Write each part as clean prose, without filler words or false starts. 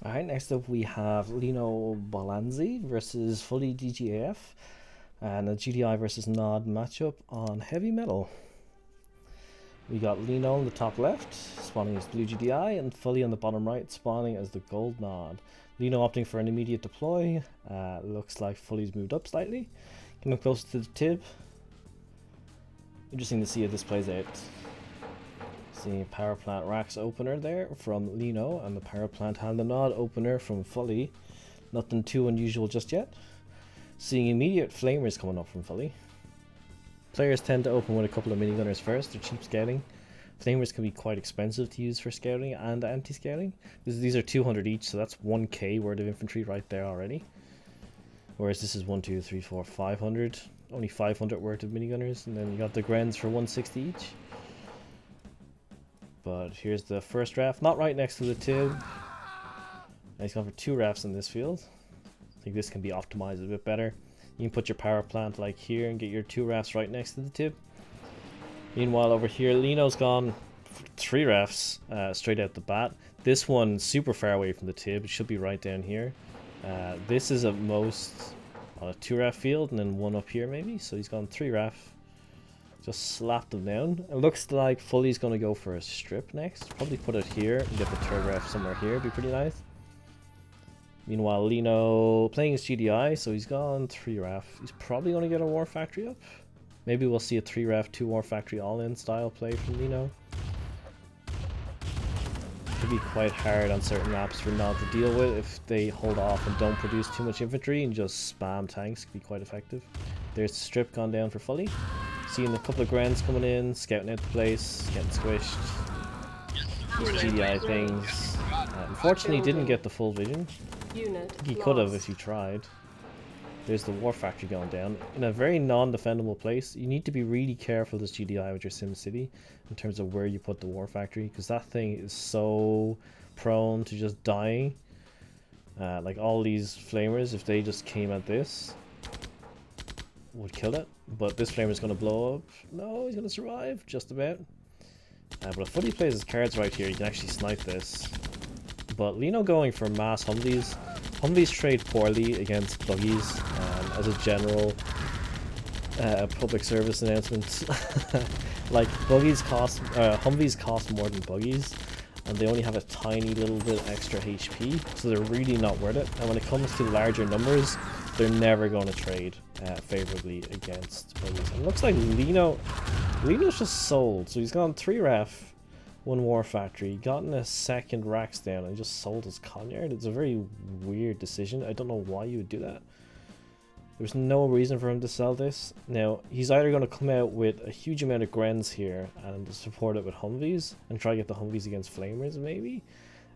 Alright, next up we have Lino Bollansee versus Fully DGAF and a GDI versus Nod matchup on heavy metal. We got Lino on the top left, spawning as blue GDI, and Fully on the bottom right, spawning as the gold Nod. Lino opting for an immediate deploy. Looks like Fully's moved up slightly. Getting closer to the tib. Interesting to see how this plays out. See power plant racks opener there from Lino, and the power plant hand the nod opener from Fully. Nothing too unusual just yet. Seeing immediate flamers coming up from Fully. Players tend to open with a couple of minigunners first. They're cheap scouting. Flamers can be quite expensive to use for scouting and anti-scouting. These are 200 each, so that's 1k worth of infantry right there already. Whereas this is 1, 2, 3, 4, 500. Only 500 worth of minigunners, and then you got the Grens for 160 each. But here's the first raft, not right next to the tib. He's gone for 2 rafts in this field. I think this can be optimized a bit better. You can put your power plant like here and get your 2 rafts right next to the tib. Meanwhile over here, Lino's gone for 3 rafts straight out the bat. This one super far away from the tib. It should be right down here. This is at most on a 2 raft field and then 1 up here maybe. So he's gone 3 raft. Just slapped them down. It looks like Fully's going to go for a strip next. Probably put it here and get the 3rd raft somewhere here. Be pretty nice. Meanwhile, Lino playing his GDI, so he's gone 3 raft. He's probably going to get a War Factory up. Maybe we'll see a 3 raft, 2 War Factory all-in style play from Lino. Could be quite hard on certain maps for Nod to deal with if they hold off and don't produce too much infantry and just spam tanks. Could be quite effective. There's the strip gone down for Fully. Seeing a couple of Grens coming in, scouting out the place, getting squished. Those GDI things. Unfortunately, didn't get the full vision. He could have if he tried. There's the War Factory going down. In a very non-defendable place. You need to be really careful this GDI with your SimCity in terms of where you put the War Factory, because that thing is so prone to just dying. Like all these flamers, if they just came at this, would kill it. But this flamer is going to blow up. No, he's going to survive, just about. But if Fully plays his cards right here, you can actually snipe this. But Lino going for mass Humvees. Humvees trade poorly against buggies, as a general public service announcement. Like Humvees cost more than buggies, and they only have a tiny little bit extra HP, so they're really not worth it. And when it comes to larger numbers, they're never going to trade favorably against buggies. And it looks like Lino's just sold, so he's gone 3 ref. 1 War Factory, gotten a 2nd racks down and just sold his Conyard. It's a very weird decision. I don't know why you would do that. There's no reason for him to sell this. Now, he's either going to come out with a huge amount of Grens here and support it with Humvees and try to get the Humvees against Flamers maybe.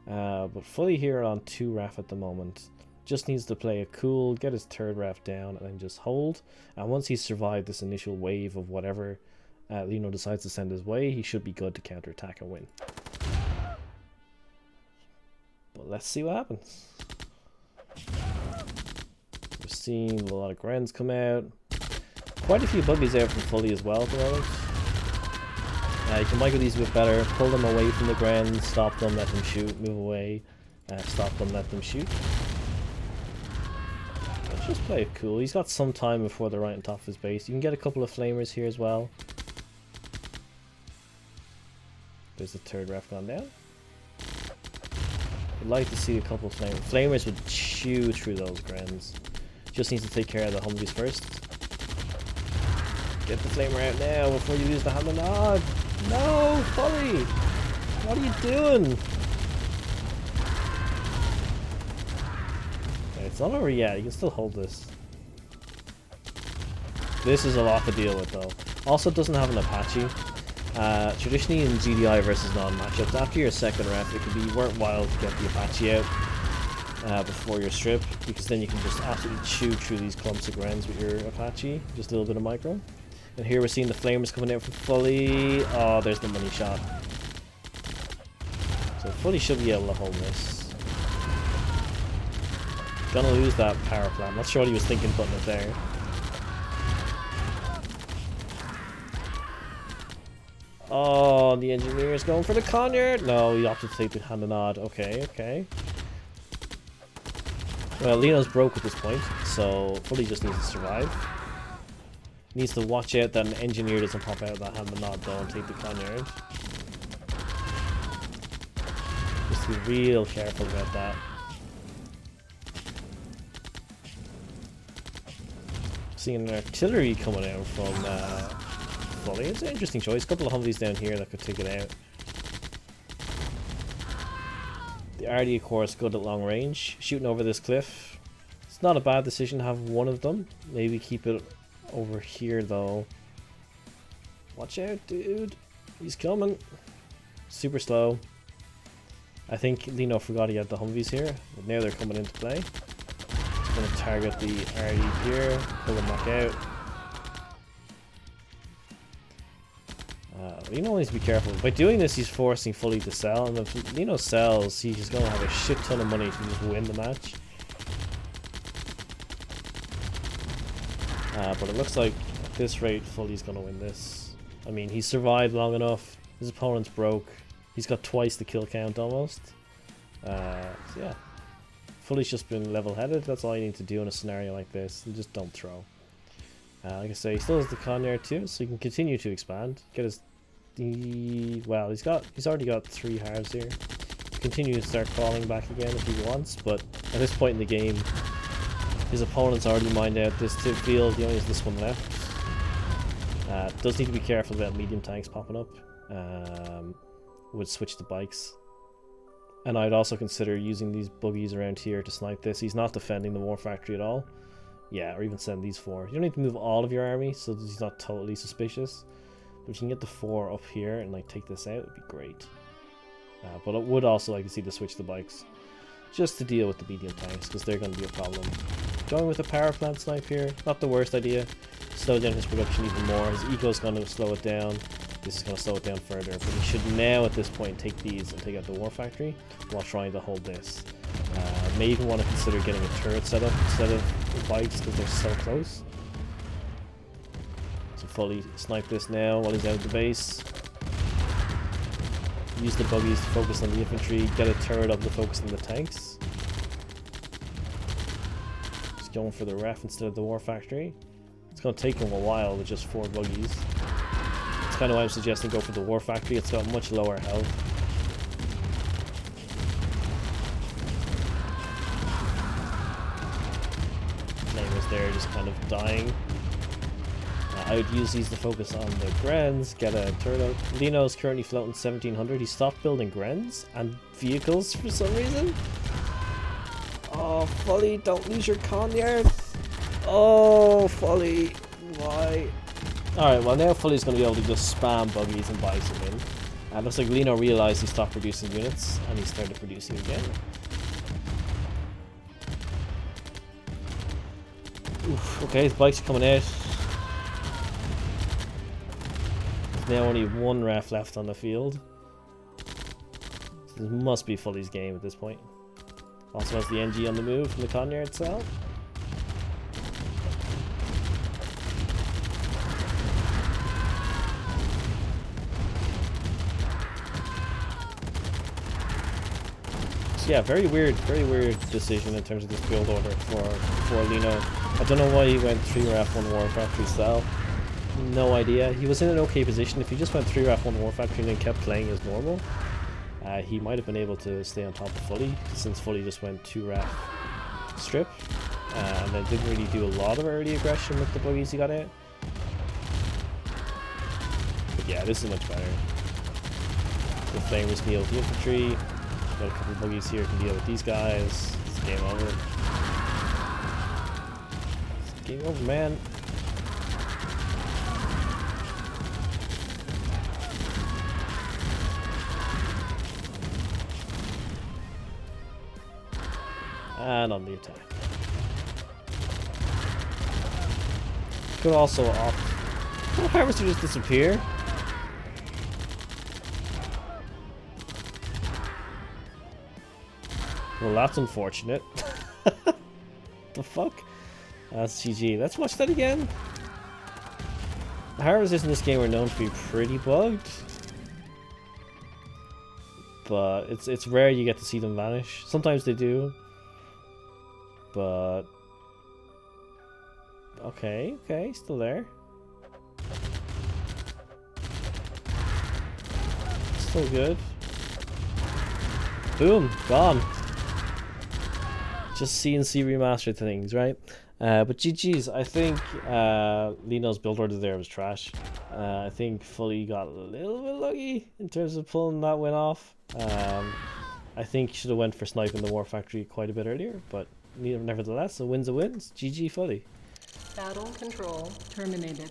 But Fully here on 2 raf at the moment. Just needs to play it cool, get his 3rd raf down and then just hold. And once he's survived this initial wave of whatever Lino decides to send his way, he should be good to counterattack and win. But let's see what happens. We're seeing a lot of Grens come out. Quite a few buggies out from Fully as well at the moment. You can micro these a bit better, pull them away from the Grens, stop them, let them shoot, move away, stop them, let them shoot. Let's just play it cool. He's got some time before they're right on top of his base. You can get a couple of flamers here as well. There's the 3rd ref gone down. I'd like to see a couple of flamers. Flamers would chew through those Grens. Just needs to take care of the Humvees first. Get the flamer out now before you lose the hand and nod. No, Fully! What are you doing? Okay, it's not over yet. You can still hold this. This is a lot to deal with though. Also doesn't have an Apache. Traditionally in GDI versus non-matchups, after your 2nd ref, it can be worthwhile to get the Apache out before your strip, because then you can just absolutely chew through these clumps of Grens with your Apache, just a little bit of micro. And here we're seeing the flamers coming out from Fully. Oh, there's the money shot. So Fully should be able to hold this. Gonna lose that power plant. Not sure what he was thinking putting it there. Oh, the engineer is going for the Conyard. No, he opted to take the hand and nod. Okay, okay. Well, Lino's broke at this point, so Fully just needs to survive. Needs to watch out that an engineer doesn't pop out of that hand and nod though and take the Conyard. Just to be real careful about that. Seeing an artillery coming out from Fully. It's an interesting choice. A couple of Humvees down here that could take it out. The RD, of course, good at long range. Shooting over this cliff. It's not a bad decision to have one of them. Maybe keep it over here, though. Watch out, dude. He's coming. Super slow. I think Lino forgot he had the Humvees here, but now they're coming into play. Gonna target the RD here, pull them back out. Lino needs to be careful. By doing this, he's forcing Fully to sell, and if Lino sells, he's going to have a shit ton of money to just win the match. But it looks like at this rate, Fully's going to win this. I mean, he's survived long enough. His opponent's broke. He's got twice the kill count almost. So yeah. Fully's just been level-headed. That's all you need to do in a scenario like this. You just don't throw. Like I say, he still has the Conyard too, so he can continue to expand. Get his well, he's already got 3 halves here. Continue to start crawling back again if he wants, but at this point in the game, his opponent's already mined out this tip field. He only has this one left. Does need to be careful about medium tanks popping up. Would switch to bikes. And I'd also consider using these buggies around here to snipe this. He's not defending the war factory at all. Yeah, or even send these 4. You don't need to move all of your army, so he's not totally suspicious. But if you can get the 4 up here and like take this out, it'd be great. But I would also like to see the switch to bikes, just to deal with the medium tanks, because they're going to be a problem. Going with a power plant snipe here, not the worst idea. Slow down his production even more. His eco's going to slow it down. This is going to slow it down further. But he should now, at this point, take these and take out the war factory while trying to hold this. May even want to consider getting a turret set up instead of the bikes because they're so close. So Fully snipe this now while he's out of the base. Use the buggies to focus on the infantry. Get a turret up to focus on the tanks. Just going for the ref instead of the war factory. It's going to take him a while with just 4 buggies. That's kind of why I'm suggesting go for the war factory. It's got much lower health. They're just kind of dying. I would use these to focus on the Grens, get a turret out. Lino's currently floating 1700. He stopped building Grens and vehicles for some reason. Oh, Fully, don't lose your Conyard. Oh, Fully, why? Alright, well now Fully's going to be able to just spam buggies and buy some in. And it looks like Lino realized he stopped producing units and he started producing again. Oof, okay, his bikes are coming out. There's now only 1 ref left on the field. So this must be Fully's game at this point. Also has the NG on the move from the Conyard itself. So yeah, very weird decision in terms of this build order for Lino. I don't know why he went 3 ref 1 war factory style. No idea. He was in an okay position. If he just went 3 ref 1 war factory and then kept playing as normal, he might have been able to stay on top of Fully, since Fully just went 2 ref strip and then didn't really do a lot of early aggression with the buggies he got out. But yeah, this is much better. The flamers deal with the infantry. Got a couple of buggies here can deal with these guys. It's game over. Game over, man. And on the attack. Could also opt. Can the harvester just disappear? Well, that's unfortunate. The fuck? That's GG. Let's watch that again. The harvesters in this game are known to be pretty bugged, but it's rare you get to see them vanish. Sometimes they do. but okay, still there. Still good. Boom, gone. Just CNC remastered things, right? But GG's, I think Lino's build order there was trash. I think Fully got a little bit lucky in terms of pulling that win off. I think he should have went for sniping the War Factory quite a bit earlier, but nevertheless, a win's a win. GG Fully. Battle control terminated.